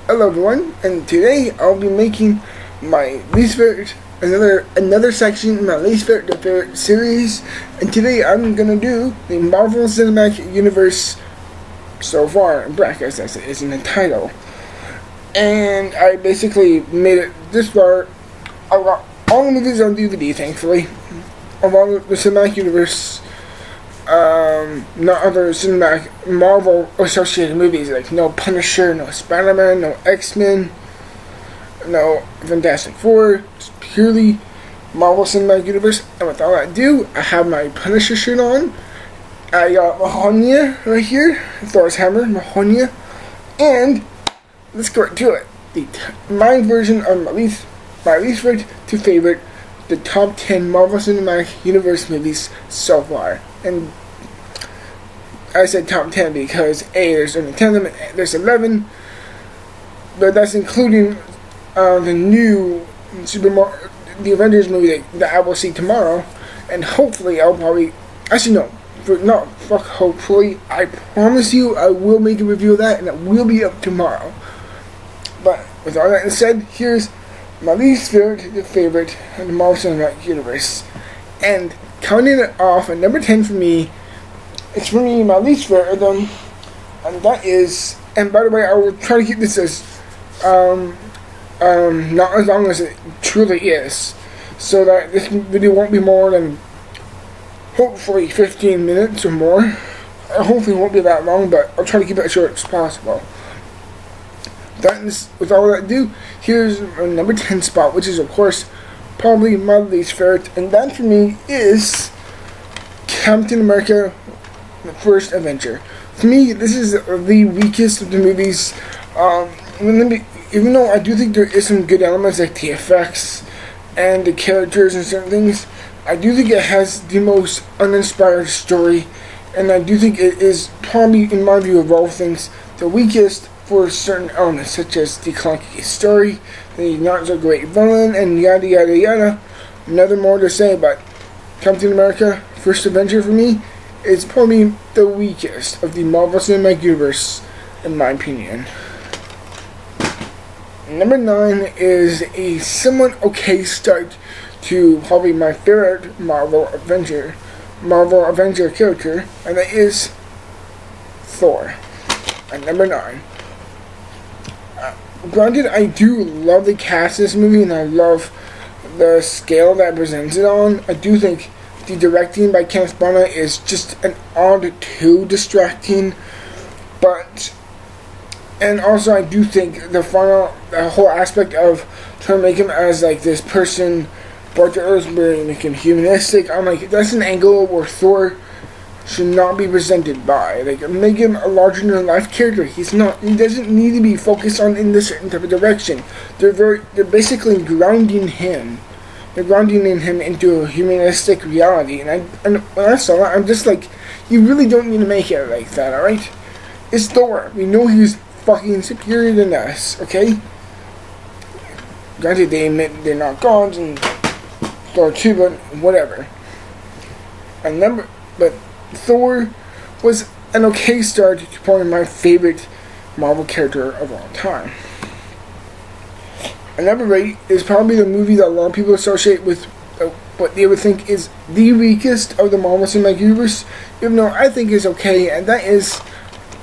Hello everyone, and today I'll be making my least favorite, another section in my least favorite to favorite series, and today I'm gonna do the Marvel Cinematic Universe so far in brackets, as it is in the title. And I basically made it this far. I got all the movies on DVD, thankfully, of all the Cinematic Universe. Not other cinematic Marvel associated movies, like no Punisher, no Spider-Man, no X-Men, no Fantastic Four. It's purely Marvel Cinematic Universe. And with all that ado, I have my Punisher shirt on. I got Mahonia right here, Thor's hammer, Mahonia, and let's go right to it. My version of my least favorite to favorite, the top 10 Marvel Cinematic Universe movies so far. And I said top 10 because there's only 10 of them, there's 11, but that's including the new the Avengers movie that I will see tomorrow, and hopefully I'll probably, hopefully, I promise you I will make a review of that, and it will be up tomorrow. But with all that said, here's my least favorite in the Marvel Cinematic Universe, and counting it off at number 10 for me, it's for me my least favorite of them, and that is, and by the way, I will try to keep this as not as long as it truly is, so that this video won't be more than hopefully 15 minutes or more. Hopefully it won't be that long, but I'll try to keep it as short as possible. With all that ado, here's my number 10 spot, which is of course probably my least favorite, and that for me is Captain America: The First Avenger. For me, this is the weakest of the movies. Even though I do think there is some good elements like the effects and the characters and certain things, I do think it has the most uninspired story, and I do think it is probably, in my view of all things, the weakest for certain elements, such as the clunky story, the not so great villain, and yada yada yada. Nothing more to say, but Captain America: First Avenger for me is probably the weakest of the Marvel Cinematic Universe, in my opinion. Number 9 is a somewhat okay start to probably my favorite Marvel Avenger character, and that is Thor. At number 9. Granted, I do love the cast of this movie, and I love the scale that it presents it on. I do think the directing by Kenneth Branagh is just an odd too distracting, and also I do think the whole aspect of trying to make him as like this person brought to Earth, make him humanistic. I'm like, that's an angle where Thor should not be presented by. Like, make him a larger than life character. He doesn't need to be focused on in this certain type of direction. They're basically grounding him. They're grounding him into a humanistic reality. And when I saw that, I'm just like, you really don't need to make it like that, alright? It's Thor. We know he's fucking superior than us, okay? Granted, they admit they're not gods and Thor too, but whatever. But Thor was an okay start to probably my favorite Marvel character of all time. And number 8 is probably the movie that a lot of people associate with what they would think is the weakest of the Marvel Cinematic Universe, even though I think is okay, and that is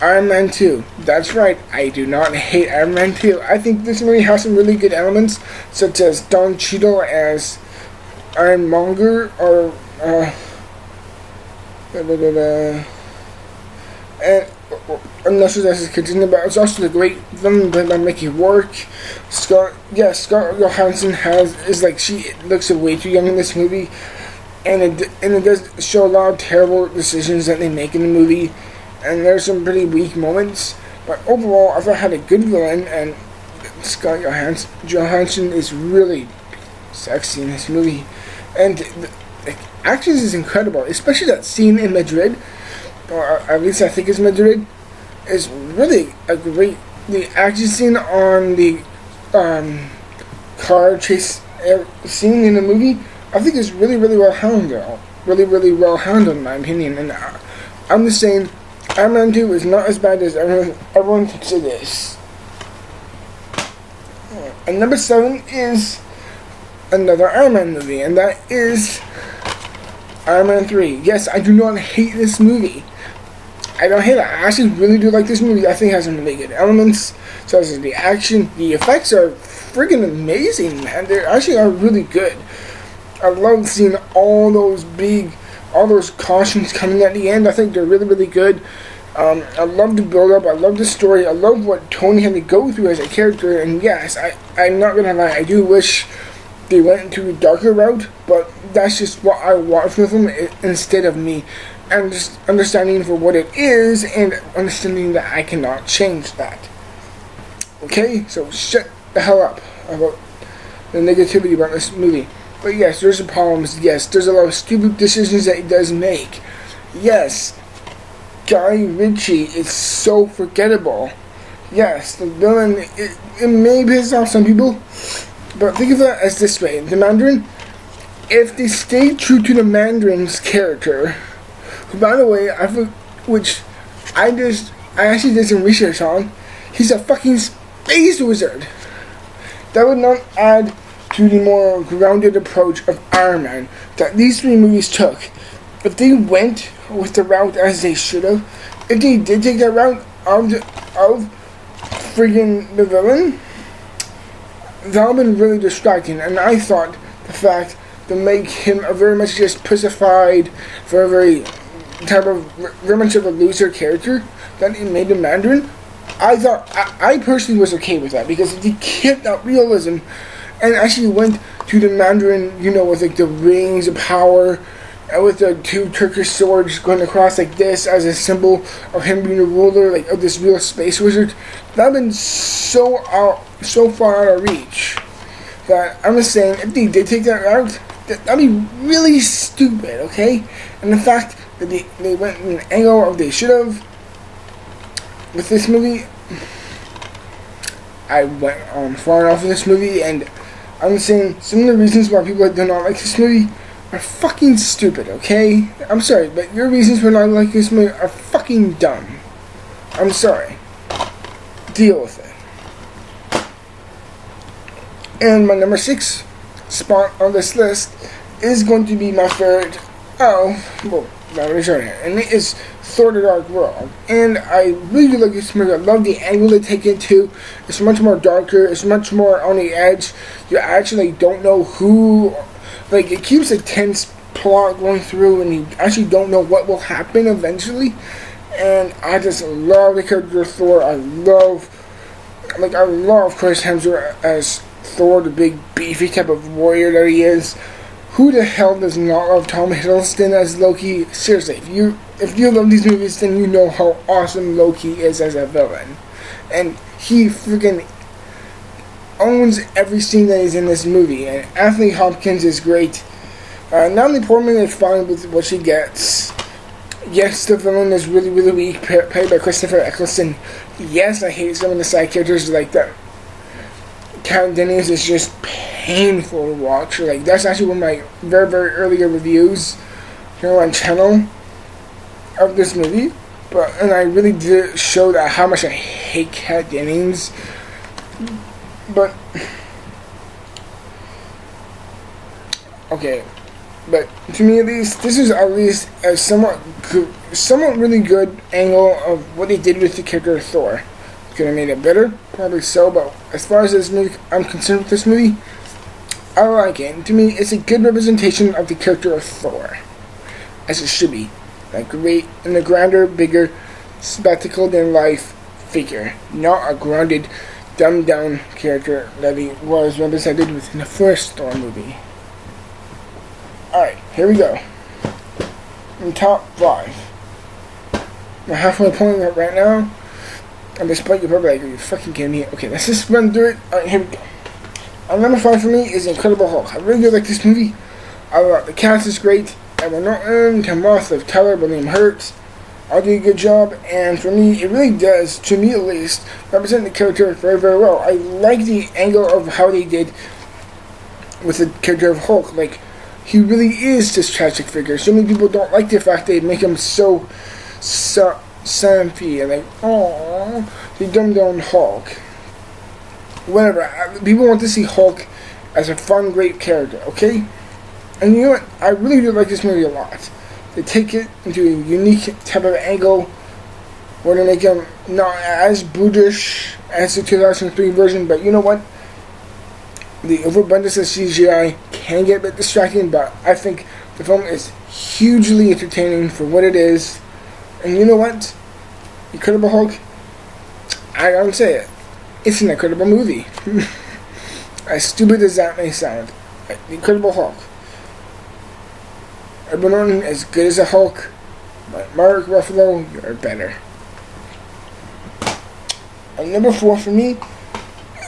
Iron Man 2. That's right, I do not hate Iron Man 2. I think this movie has some really good elements, such as Don Cheadle as Ironmonger, or and that's his continue, but it's also the great villain played by Mickey Rourke. Scarlett Johansson she looks way too young in this movie, and it does show a lot of terrible decisions that they make in the movie, and there's some pretty weak moments, but overall I thought it had a good villain, and Scarlett Johansson is really sexy in this movie, and the actions is incredible, especially that scene in Madrid, or at least I think it's Madrid, is really a great. The action scene on the car chase scene in the movie, I think is really, really well handled. Really, really well handled, in my opinion. And I'm just saying, Iron Man 2 is not as bad as everyone thinks it is. And number 7 is another Iron Man movie, and that is Iron Man 3. Yes, I do not hate this movie. I don't hate it. I actually really do like this movie. I think it has some really good elements, such as the action. The effects are friggin' amazing, man. They actually are really good. I love seeing all those cautions coming at the end. I think they're really, really good. I love the build-up. I love the story. I love what Tony had to go through as a character. And yes, I'm not gonna lie. I do wish they went into a darker route, but that's just what I want from them instead of me. And just understanding for what it is and understanding that I cannot change that. Okay, so shut the hell up about the negativity about this movie. But yes, there's some problems. Yes, there's a lot of stupid decisions that he does make. Yes, Guy Ritchie is so forgettable. Yes, the villain, it may piss off some people, but think of it as this way. The Mandarin, if they stay true to the Mandarin's character, who, by the way, I actually did some research on, he's a fucking space wizard. That would not add to the more grounded approach of Iron Man that these 3 movies took. If they went with the route as they should have, if they did take that route of friggin' the villain, that would have been really distracting. And I thought the fact to make him a very much just pussified, for a very much of a loser character that it made the Mandarin, I personally was okay with that, because if they kept that realism and actually went to the Mandarin, with like the rings of power, with the 2 Turkish swords going across like this as a symbol of him being a ruler, like of this real space wizard, that would have been so far out of reach that I'm just saying, if they did take that route, that'd be really stupid, okay? And the fact that they went in an angle of they should have with this movie, I went far enough with this movie, and I'm saying some of the reasons why people do not like this movie are fucking stupid, okay? I'm sorry, but your reasons for not liking this movie are fucking dumb. I'm sorry. Deal with it. And my number 6 spot on this list is going to be my favorite. And it is Thor: The Dark World. And I really like this movie. I love the angle they take it to. It's much more darker. It's much more on the edge. You actually don't know who. Like, it keeps a tense plot going through, and you actually don't know what will happen eventually. And I just love the character of Thor. I love Chris Hemsworth as Thor, the big beefy type of warrior that he is. Who the hell does not love Tom Hiddleston as Loki? Seriously, if you love these movies, then you know how awesome Loki is as a villain. And he freaking owns every scene that is in this movie. And Anthony Hopkins is great. Natalie Portman is fine with what she gets. Yes, the villain is really, really weak, played by Christopher Eccleston. Yes, I hate some of the side characters like that. Kat Dennings is just painful to watch. Like, that's actually one of my very, very earlier reviews here on channel of this movie. And I really did show that how much I hate Kat Dennings. But okay, but to me at least, this is at least a somewhat really good angle of what they did with the character of Thor. Could have made it better, probably so, but as far as this movie, I'm concerned with this movie, I like it. And to me, it's a good representation of the character of Thor, as it should be. Like, great, and a grander, bigger, spectacle-than-life figure, not a grounded, dumbed-down character that he was represented within the first Thor movie. Alright, here we go. In top 5. I'm halfway point right now. And despite you're probably like, are you fucking kidding me? Okay, let's just run through it. Alright, here we go. Number 5 for me is Incredible Hulk. I really do like this movie. The cast is great. Edward Norton, Tim Roth, Liv Tyler, William Hurt. All do a good job, and for me, it really does, to me at least, represent the character very, very well. I like the angle of how they did with the character of Hulk. Like, he really is this tragic figure. So many people don't like the fact they make him so sappy and like, oh, the dumbed down Hulk. whatever. People want to see Hulk as a fun, great character, okay? And you know what? I really do like this movie a lot. They take it into a unique type of angle where they make him not as brutish as the 2003 version, but you know what? The overabundance of CGI can get a bit distracting, but I think the film is hugely entertaining for what it is. And you know what? Incredible Hulk, I gotta say it. It's an incredible movie. As stupid as that may sound. The Incredible Hulk. Edward Norton, as good as a Hulk, but Mark Ruffalo, you're better. And number 4 for me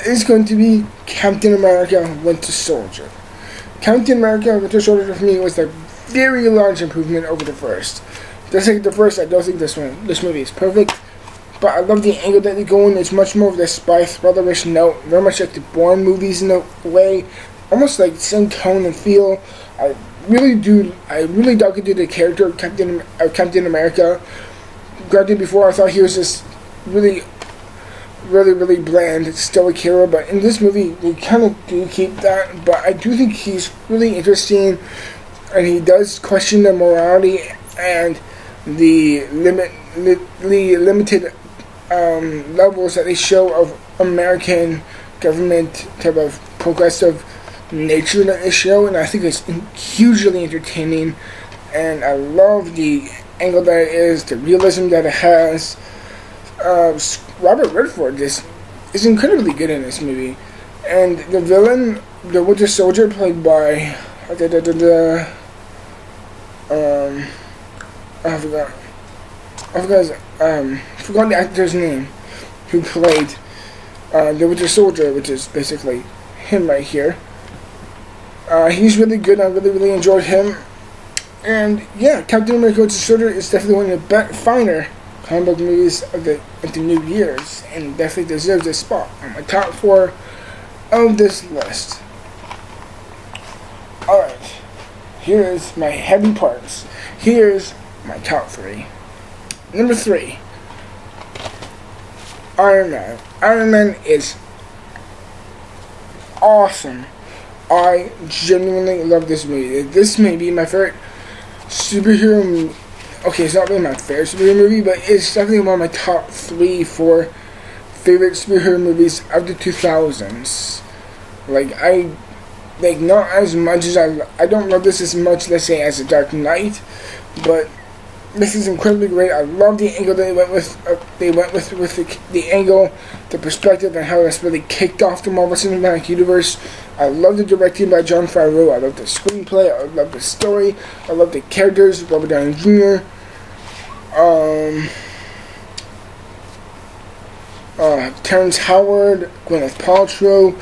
is going to be Captain America Winter Soldier. Captain America Winter Soldier for me was a very large improvement over the first. Just like the first, I don't think this movie is perfect, but I love the angle that they go in. It's much more of the spy thrillerish note, very much like the Bourne movies in a way, almost like same tone and feel. I really dug into the character of Captain America. Granted, before I thought he was just really bland, stoic hero, but in this movie they kind of do keep that. But I do think he's really interesting, and he does question the morality and the limited levels that they show of American government type of progressive nature that they show, and I think it's hugely entertaining, and I love the angle that it is, the realism that it has. Robert Redford is incredibly good in this movie, and the villain, the Winter Soldier, played by I forgot the actor's name who played the Winter Soldier, which is basically him right here. He's really good. I really enjoyed him, and yeah, Captain America Winter Soldier is definitely one of the finer comic book movies of the new years, and definitely deserves a spot on my top 4 of this list. Alright, here's my heavy parts. Here's my top 3. Number 3, Iron Man. Iron Man is awesome. I genuinely love this movie. This may be my favorite superhero movie. Okay, it's not really my favorite superhero movie, but it's definitely one of my top 3, 4 favorite superhero movies of the 2000s. Not as much as I don't love this as much, let's say, as The Dark Knight, but this is incredibly great. I love the angle they went with. The angle, the perspective, and how this really kicked off the Marvel Cinematic Universe. I love the directing by Jon Favreau. I love the screenplay. I love the story. I love the characters. Robert Downey Jr. Terrence Howard, Gwyneth Paltrow,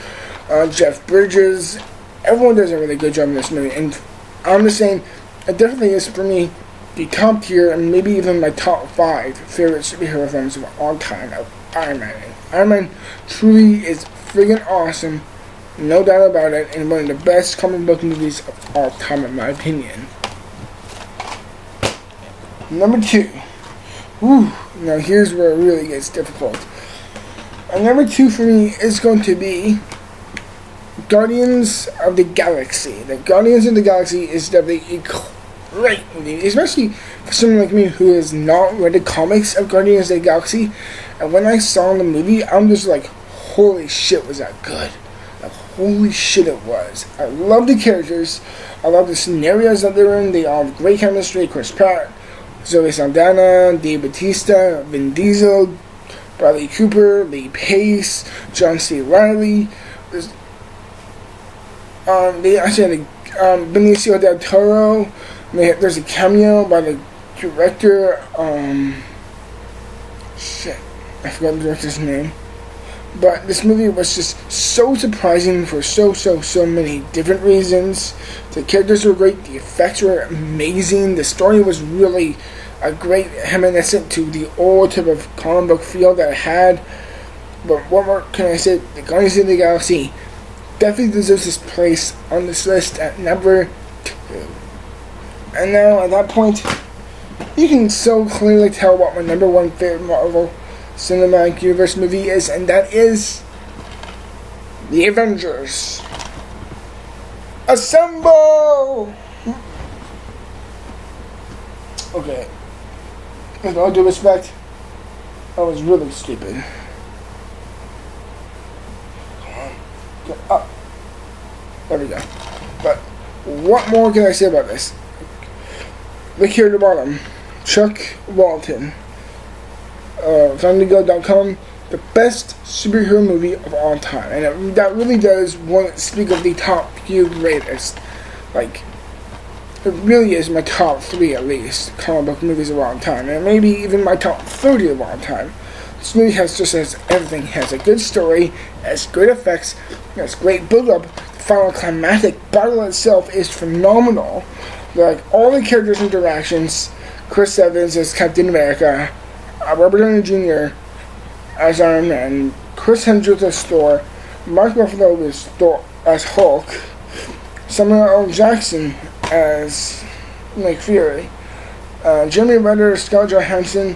Jeff Bridges. Everyone does a really good job in this movie, and I'm just saying, it definitely is for me the top tier, and maybe even my top 5 favorite superhero films of all time of Iron Man. Iron Man truly is friggin' awesome, no doubt about it, and one of the best comic book movies of all time, in my opinion. Number 2. Now here's where it really gets difficult. Number 2 for me is going to be Guardians of the Galaxy. The Guardians of the Galaxy is definitely a great movie, especially for someone like me who has not read the comics of Guardians of the Galaxy. And when I saw the movie, I'm just like, holy shit, was that good? Like, holy shit, it was. I love the characters. I love the scenarios that they're in. They all have great chemistry. Chris Pratt, Zoe Saldana, Dave Bautista, Vin Diesel, Bradley Cooper, Lee Pace, John C. Reilly. They actually had Benicio del Toro. There's a cameo by the director. I forgot the director's name. But this movie was just so surprising for so many different reasons. The characters were great. The effects were amazing. The story was really a great reminiscent to the old type of comic book feel that it had. But what more can I say? The Guardians of the Galaxy definitely deserves this place on this list at number 2. And now, at that point, you can so clearly tell what my number 1 favorite Marvel Cinematic Universe movie is, and that is The Avengers. Assemble! Okay. With all due respect, I was really stupid. Come on. Get up. There we go. But what more can I say about this? Look here at the bottom. Chuck Walton. FamilyGo.com. The best superhero movie of all time. And that really does speak of the top few greatest. Like, it really is my top 3 at least comic book movies of all time, and maybe even my top 30 of all time. This movie has everything. It has a good story, has good effects, has great build-up. The final climactic battle itself is phenomenal. Like, all the characters' interactions. Chris Evans as Captain America, Robert Downey Jr. as Iron Man, Chris Hemsworth as Thor, Mark Ruffalo as Hulk, Samuel L. Jackson as Nick Fury, Jeremy Renner, Scarlett Johansson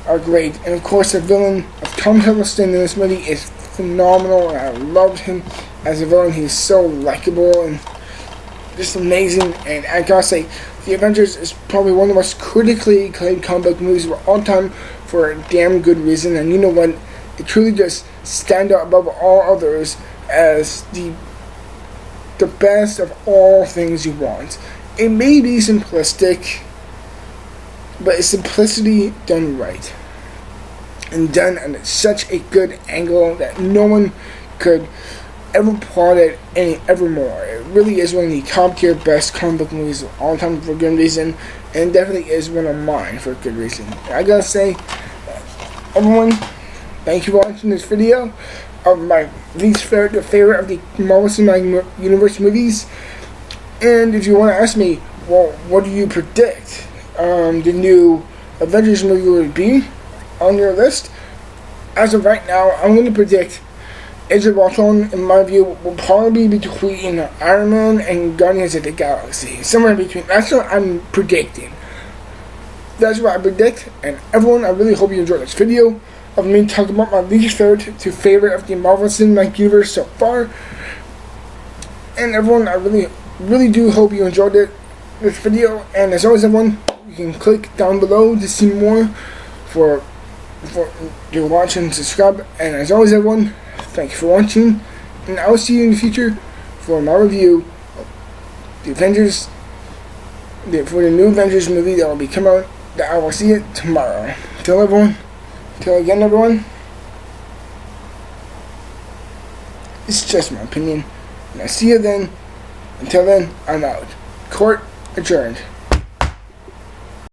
are great, and of course the villain of Tom Hiddleston in this movie is phenomenal, and I loved him as a villain. He's so likable and just amazing, and I gotta say, The Avengers is probably one of the most critically acclaimed comic book movies of all time for a damn good reason, and you know what, it truly does stand out above all others as the best of all things you want. It may be simplistic, but it's simplicity done right. And done at such a good angle that no one could ever plot it ever more. It really is one of the top tier best comic book movies of all time for good reason, and definitely is one of mine for good reason. I gotta say, everyone, thank you for watching this video of my least favorite of the Marvel Cinematic Universe movies. And if you want to ask me, well, what do you predict the new Avengers movie would be on your list? As of right now, I'm going to predict Age of Ultron, in my view, will probably be between Iron Man and Guardians of the Galaxy. Somewhere in between. That's what I'm predicting. That's what I predict. And everyone, I really hope you enjoyed this video of me talking about my least favorite to favorite of the Marvel Cinematic Universe so far. And everyone, I really do hope you enjoyed this video. And as always, everyone, you can click down below to see more for to watch and subscribe. And as always, everyone, thank you for watching, and I will see you in the future for my review of the Avengers, for the new Avengers movie that will be coming out. That I will see it tomorrow. Till again, everyone, it's just my opinion, and I'll see you then. Until then, I'm out. Court adjourned.